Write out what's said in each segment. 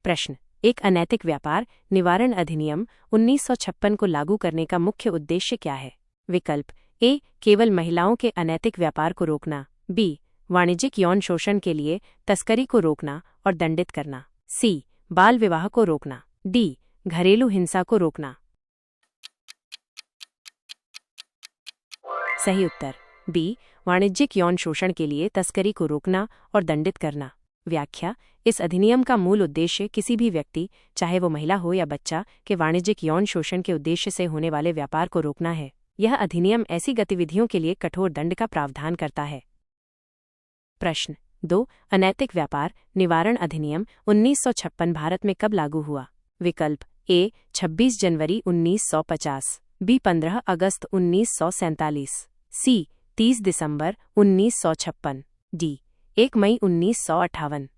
प्रश्न। एक अनैतिक व्यापार निवारण अधिनियम 1956 को लागू करने का मुख्य उद्देश्य क्या है? विकल्प ए केवल महिलाओं के अनैतिक व्यापार को रोकना, बी वाणिज्यिक यौन शोषण के लिए तस्करी को रोकना और दंडित करना, सी बाल विवाह को रोकना, डी घरेलू हिंसा को रोकना। सही उत्तर बी वाणिज्यिक यौन शोषण के लिए तस्करी को रोकना और दंडित करना। व्याख्या। इस अधिनियम का मूल उद्देश्य किसी भी व्यक्ति, चाहे वो महिला हो या बच्चा, के वाणिज्यिक यौन शोषण के उद्देश्य से होने वाले व्यापार को रोकना है। यह अधिनियम ऐसी गतिविधियों के लिए कठोर दंड का प्रावधान करता है। प्रश्न 2। अनैतिक व्यापार निवारण अधिनियम 1956 भारत में कब लागू हुआ? विकल्प ए 26 जनवरी 1950, बी 15 अगस्त 1947, सी 30 दिसंबर 1956, डी 1 मई 1958।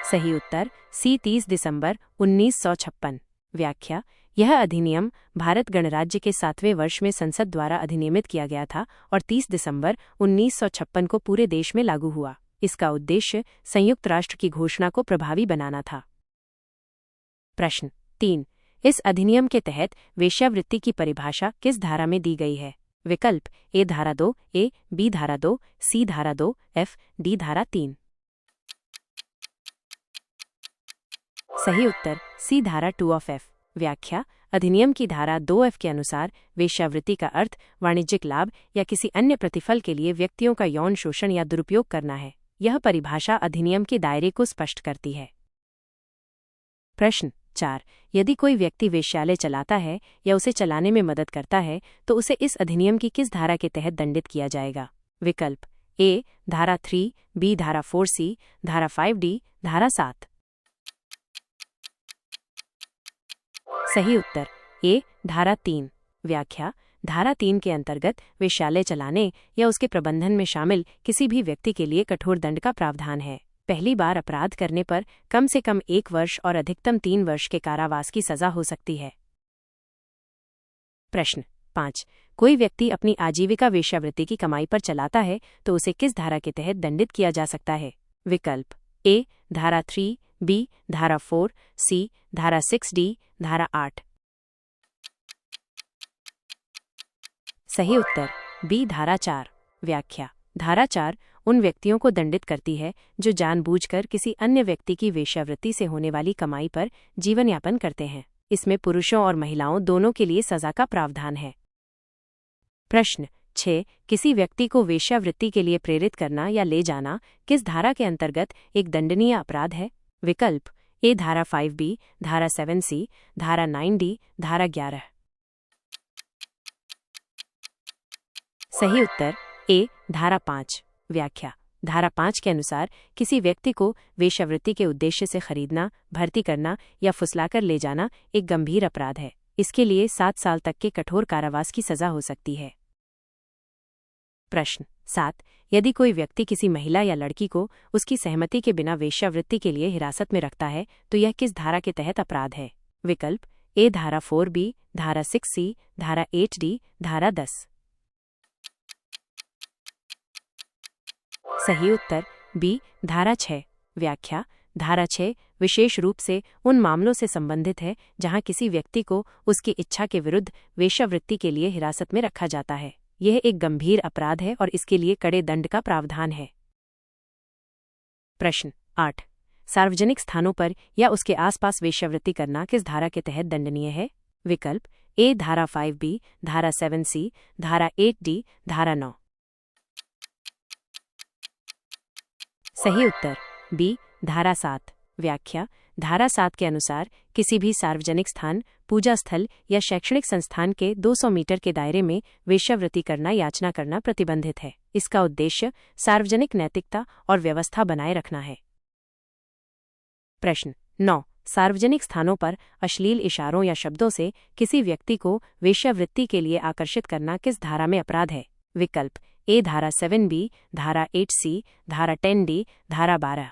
सही उत्तर सी 30 दिसंबर 1956। व्याख्या। यह अधिनियम भारत गणराज्य के 7वें वर्ष में संसद द्वारा अधिनियमित किया गया था और 30 दिसंबर 1956 को पूरे देश में लागू हुआ। इसका उद्देश्य संयुक्त राष्ट्र की घोषणा को प्रभावी बनाना था। प्रश्न 3। इस अधिनियम के तहत वेश्यावृत्ति की परिभाषा किस धारा में दी गई है? विकल्प ए धारा 2 ए, बी धारा 2, सी धारा 2 एफ, डी धारा 3। सही उत्तर सी धारा 2 ऑफ एफ। व्याख्या। अधिनियम की धारा 2F के अनुसार वेश्यावृत्ति का अर्थ वाणिज्यिक लाभ या किसी अन्य प्रतिफल के लिए व्यक्तियों का यौन शोषण या दुरुपयोग करना है। यह परिभाषा अधिनियम के दायरे को स्पष्ट करती है। प्रश्न 4। यदि कोई व्यक्ति वेश्यालय चलाता है या उसे चलाने में मदद करता है तो उसे इस अधिनियम की किस धारा के तहत दंडित किया जाएगा? विकल्प ए धारा 3, बी धारा 4C, धारा 5D, धारा 7। सही उत्तर ए धारा 3। व्याख्या। धारा 3 के अंतर्गत वेश्यालय चलाने या उसके प्रबंधन में शामिल किसी भी व्यक्ति के लिए कठोर दंड का प्रावधान है। पहली बार अपराध करने पर कम से कम 1 वर्ष और अधिकतम 3 वर्ष के कारावास की सजा हो सकती है। प्रश्न 5। कोई व्यक्ति अपनी आजीविका वेश्यावृत्ति की कमाई पर चलाता है तो उसे किस धारा के तहत दंडित किया जा सकता है? विकल्प ए धारा 3, बी धारा 4, सी धारा 6D, धारा 8। सही उत्तर बी धारा 4। व्याख्या। धारा 4 उन व्यक्तियों को दंडित करती है जो जानबूझकर किसी अन्य व्यक्ति की वेश्यावृत्ति से होने वाली कमाई पर जीवन यापन करते हैं। इसमें पुरुषों और महिलाओं दोनों के लिए सजा का प्रावधान है। प्रश्न 6। किसी व्यक्ति को वेश्यावृत्ति के लिए प्रेरित करना या ले जाना किस धारा के अंतर्गत एक दंडनीय अपराध है? विकल्प ए धारा 5B, धारा 7C, धारा 9D, धारा 11। सही उत्तर ए धारा 5। व्याख्या। धारा 5 के अनुसार किसी व्यक्ति को वेश्यावृत्ति के उद्देश्य से खरीदना, भर्ती करना या फुसलाकर ले जाना एक गंभीर अपराध है। इसके लिए 7 साल तक के कठोर कारावास की सजा हो सकती है। प्रश्न 7। यदि कोई व्यक्ति किसी महिला या लड़की को उसकी सहमति के बिना वेश्यावृत्ति के लिए हिरासत में रखता है तो यह किस धारा के तहत अपराध है? विकल्प ए धारा 4B, धारा 6C, धारा 8D, धारा 10। सही उत्तर बी धारा 6। व्याख्या। धारा 6 विशेष रूप से उन मामलों से संबंधित है जहां किसी व्यक्ति को उसकी इच्छा के विरुद्ध वेश्यावृत्ति के लिए हिरासत में रखा जाता है। यह एक गंभीर अपराध है और इसके लिए कड़े दंड का प्रावधान है। प्रश्न 8। सार्वजनिक स्थानों पर या उसके आसपास वेश्यावृत्ति करना किस धारा के तहत दंडनीय है? विकल्प ए धारा 5B, धारा 7C, धारा 8D, धारा 9। सही उत्तर बी धारा 7। व्याख्या। धारा 7 के अनुसार किसी भी सार्वजनिक स्थान, पूजा स्थल या शैक्षणिक संस्थान के 200 मीटर के दायरे में वेश्यावृत्ति करना, याचना करना प्रतिबंधित है। इसका उद्देश्य सार्वजनिक नैतिकता और व्यवस्था बनाए रखना है। प्रश्न 9। सार्वजनिक स्थानों पर अश्लील इशारों या शब्दों से किसी व्यक्ति को वेश्यावृत्ति के लिए आकर्षित करना किस धारा में अपराध है? विकल्प ए धारा 7B, धारा 8C, धारा 10D, धारा 12।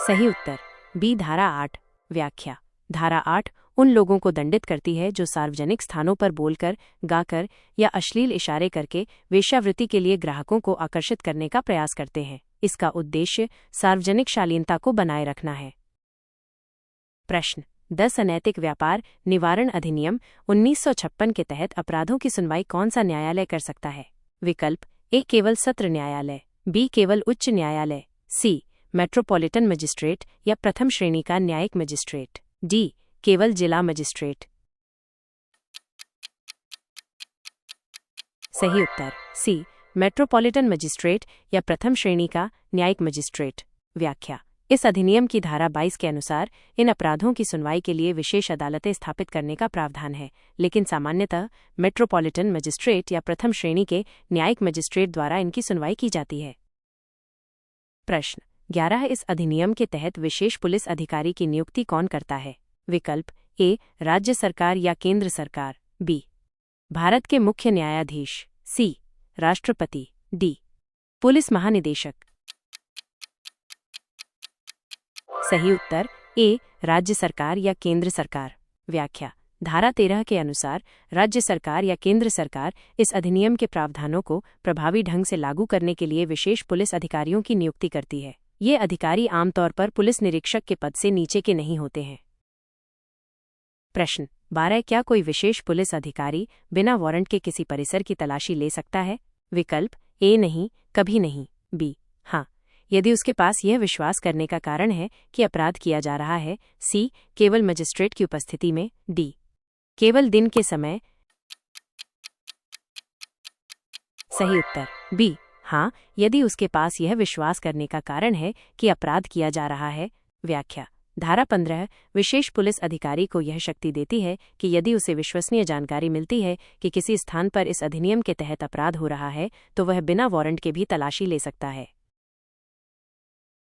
सही उत्तर बी धारा 8। व्याख्या। धारा 8 उन लोगों को दंडित करती है जो सार्वजनिक स्थानों पर बोलकर, गाकर या अश्लील इशारे करके वेश्यावृत्ति के लिए ग्राहकों को आकर्षित करने का प्रयास करते हैं। इसका उद्देश्य सार्वजनिक शालीनता को बनाए रखना है। प्रश्न 10 अनैतिक व्यापार निवारण अधिनियम 1956 के तहत अपराधों की सुनवाई कौन सा न्यायालय कर सकता है? विकल्प ए केवल सत्र न्यायालय, बी केवल उच्च न्यायालय, सी मेट्रोपॉलिटन मजिस्ट्रेट या प्रथम श्रेणी का न्यायिक मजिस्ट्रेट, डी केवल जिला मजिस्ट्रेट। सही उत्तर सी मेट्रोपॉलिटन मजिस्ट्रेट या प्रथम श्रेणी का न्यायिक मजिस्ट्रेट। व्याख्या इस अधिनियम की धारा 22 के अनुसार इन अपराधों की सुनवाई के लिए विशेष अदालतें स्थापित करने का प्रावधान है, लेकिन सामान्यतः मेट्रोपॉलिटन मजिस्ट्रेट या प्रथम श्रेणी के न्यायिक मजिस्ट्रेट द्वारा इनकी सुनवाई की जाती है। प्रश्न 11 इस अधिनियम के तहत विशेष पुलिस अधिकारी की नियुक्ति कौन करता है? विकल्प ए राज्य सरकार या केंद्र सरकार, बी भारत के मुख्य न्यायाधीश, सी राष्ट्रपति, डी पुलिस महानिदेशक। सही उत्तर ए राज्य सरकार या केंद्र सरकार। व्याख्या धारा 13 के अनुसार राज्य सरकार या केंद्र सरकार इस अधिनियम के प्रावधानों को प्रभावी ढंग से लागू करने के लिए विशेष पुलिस अधिकारियों की नियुक्ति करती है। ये अधिकारी आमतौर पर पुलिस निरीक्षक के पद से नीचे के नहीं होते हैं। प्रश्न 12 क्या कोई विशेष पुलिस अधिकारी बिना वारंट के किसी परिसर की तलाशी ले सकता है? विकल्प ए नहीं, कभी नहीं, बी हाँ यदि उसके पास यह विश्वास करने का कारण है कि अपराध किया जा रहा है, सी केवल मजिस्ट्रेट की उपस्थिति में, डी केवल दिन के समय। सही उत्तर बी हाँ यदि उसके पास यह विश्वास करने का कारण है कि अपराध किया जा रहा है। व्याख्या धारा 15 विशेष पुलिस अधिकारी को यह शक्ति देती है कि यदि उसे विश्वसनीय जानकारी मिलती है कि किसी स्थान पर इस अधिनियम के तहत अपराध हो रहा है तो वह बिना वारंट के भी तलाशी ले सकता है।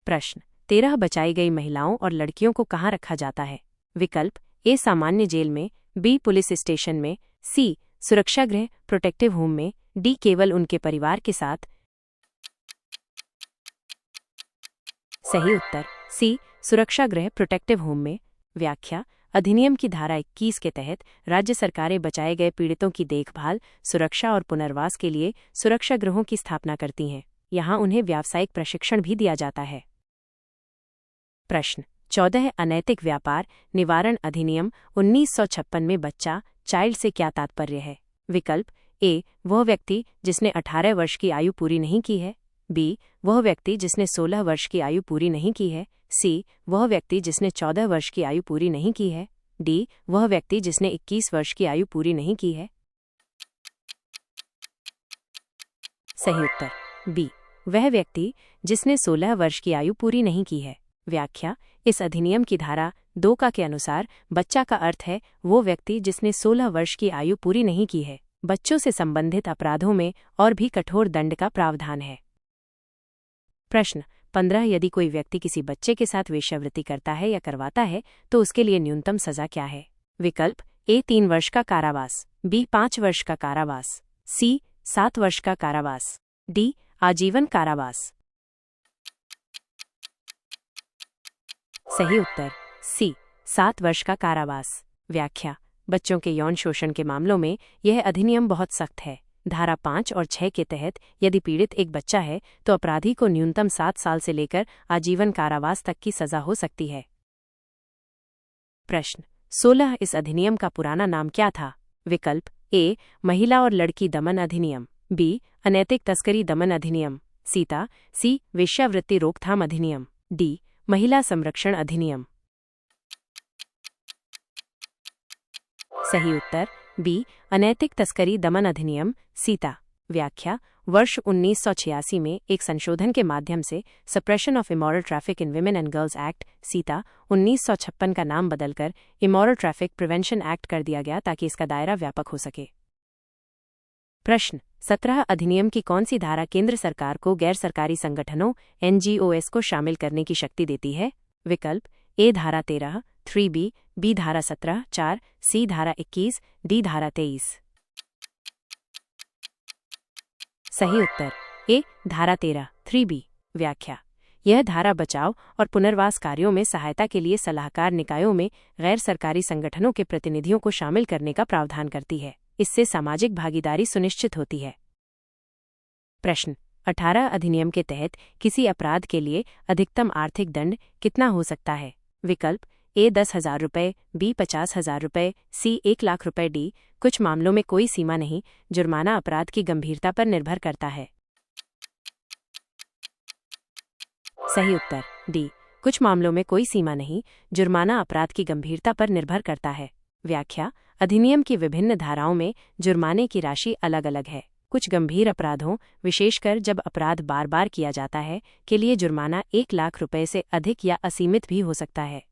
प्रश्न 13 बचाई गई महिलाओं और लड़कियों को कहाँ रखा जाता है? विकल्प ए सामान्य जेल में, बी पुलिस स्टेशन में, सी सुरक्षा गृह प्रोटेक्टिव होम में, डी केवल उनके परिवार के साथ। सही उत्तर सी सुरक्षा गृह प्रोटेक्टिव होम में। व्याख्या अधिनियम की धारा 21 के तहत राज्य सरकारें बचाए गए पीड़ितों की देखभाल, सुरक्षा और पुनर्वास के लिए सुरक्षा गृहों की स्थापना करती हैं। यहां उन्हें व्यावसायिक प्रशिक्षण भी दिया जाता है। प्रश्न 14 अनैतिक व्यापार निवारण अधिनियम 1956 में बच्चा चाइल्ड से क्या तात्पर्य है? विकल्प ए वह व्यक्ति जिसने 18 वर्ष की आयु पूरी नहीं की है, बी वह व्यक्ति जिसने 16 वर्ष की आयु पूरी नहीं की है, सी वह व्यक्ति जिसने 14 वर्ष की आयु पूरी नहीं की है, डी वह व्यक्ति जिसने 21 वर्ष की आयु पूरी नहीं की है। सही उत्तर बी वह व्यक्ति जिसने 16 वर्ष की आयु पूरी नहीं की है। व्याख्या इस अधिनियम की धारा 2 के अनुसार बच्चा का अर्थ है वो व्यक्ति जिसने 16 वर्ष की आयु पूरी नहीं की है। बच्चों से संबंधित अपराधों में और भी कठोर दंड का प्रावधान है। प्रश्न 15 यदि कोई व्यक्ति किसी बच्चे के साथ वेश्यावृत्ति करता है या करवाता है तो उसके लिए न्यूनतम सजा क्या है? विकल्प ए 3 वर्ष का कारावास, बी 5 वर्ष का कारावास, सी 7 वर्ष का कारावास, डी आजीवन कारावास। सही उत्तर सी 7 वर्ष का कारावास। व्याख्या बच्चों के यौन शोषण के मामलों में यह अधिनियम बहुत सख्त है। धारा 5 और 6 के तहत यदि पीड़ित एक बच्चा है तो अपराधी को न्यूनतम 7 साल से लेकर आजीवन कारावास तक की सजा हो सकती है। प्रश्न 16 इस अधिनियम का पुराना नाम क्या था? विकल्प ए महिला और लड़की दमन अधिनियम, बी अनैतिक तस्करी दमन अधिनियम, सी वेश्यावृत्ति रोकथाम अधिनियम, डी महिला संरक्षण अधिनियम। सही उत्तर बी अनैतिक तस्करी दमन अधिनियम सीता। व्याख्या वर्ष 1986 में एक संशोधन के माध्यम से suppression of immoral traffic in women and girls act Sita 1956 का नाम बदलकर इमोरल ट्रैफिक प्रिवेंशन एक्ट कर दिया गया ताकि इसका दायरा व्यापक हो सके। प्रश्न 17 अधिनियम की कौन सी धारा केंद्र सरकार को गैर सरकारी संगठनों NGOs को शामिल करने की शक्ति देती है? विकल्प ए धारा 13 3B, बी धारा 17 4, सी धारा 21, डी धारा 23। सही उत्तर ए धारा 13 3B। व्याख्या यह धारा बचाव और पुनर्वास कार्यों में सहायता के लिए सलाहकार निकायों में गैर सरकारी संगठनों के प्रतिनिधियों को शामिल करने का प्रावधान करती है। इससे सामाजिक भागीदारी सुनिश्चित होती है। प्रश्न 18 अधिनियम के तहत किसी अपराध के लिए अधिकतम आर्थिक दंड कितना हो सकता है? विकल्प ए 10,000 रुपये, बी 50,000 रुपये, सी 1,00,000 रुपये, डी कुछ मामलों में कोई सीमा नहीं। जुर्माना अपराध की गंभीरता पर निर्भर करता है। सही उत्तर डी, कुछ मामलों में कोई सीमा नहीं। जुर्माना अपराध की गंभीरता पर निर्भर करता है। व्याख्या, अधिनियम की विभिन्न धाराओं में जुर्माने की राशि अलग अलग है। कुछ गंभीर अपराधों, विशेषकर जब अपराध बार बार किया जाता है, के लिए जुर्माना 1,00,000 रुपये से अधिक या असीमित भी हो सकता है।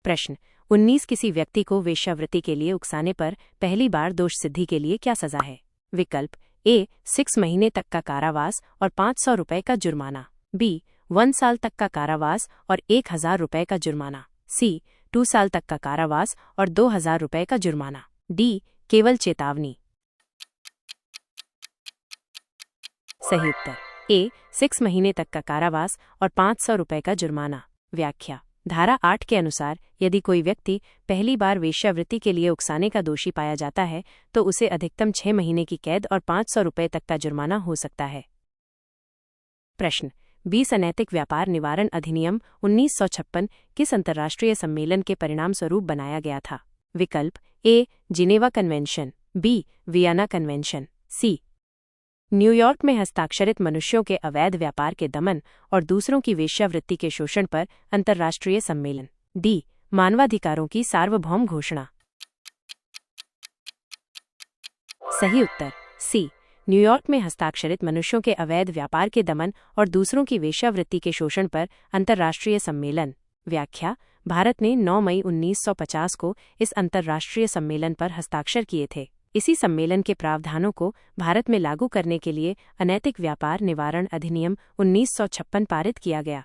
प्रश्न 19 किसी व्यक्ति को वेश्यावृत्ति के लिए उकसाने पर पहली बार दोष सिद्धि के लिए क्या सजा है? विकल्प ए 6 महीने तक का कारावास और 500 रुपये का जुर्माना, बी 1 साल तक का कारावास और 1,000 रुपये का जुर्माना, सी 2 साल तक का कारावास और 2,000 रुपये का जुर्माना, डी केवल चेतावनी। सही उत्तर ए 6 महीने तक का कारावास और 500 रुपये का जुर्माना। व्याख्या, धारा 8 के अनुसार यदि कोई व्यक्ति पहली बार वेश्यावृत्ति के लिए उकसाने का दोषी पाया जाता है तो उसे अधिकतम 6 महीने की कैद और 500 रुपये तक का जुर्माना हो सकता है। प्रश्न 20 अनैतिक व्यापार निवारण अधिनियम 1956 किस अंतर्राष्ट्रीय सम्मेलन के परिणाम स्वरूप बनाया गया था? विकल्प ए Geneva convention, B Vienna convention, सी न्यूयॉर्क में हस्ताक्षरित मनुष्यों के अवैध व्यापार के दमन और दूसरों की वेश्यावृत्ति के शोषण पर अंतर्राष्ट्रीय सम्मेलन, डी मानवाधिकारों की सार्वभौम घोषणा। सही उत्तर सी न्यूयॉर्क में हस्ताक्षरित मनुष्यों के अवैध व्यापार के दमन और दूसरों की वेश्यावृत्ति के शोषण पर अंतर्राष्ट्रीय सम्मेलन। व्याख्या, भारत ने 9 मई 1950 को इस अंतर्राष्ट्रीय सम्मेलन पर हस्ताक्षर किए थे। इसी सम्मेलन के प्रावधानों को भारत में लागू करने के लिए अनैतिक व्यापार निवारण अधिनियम 1956 पारित किया गया।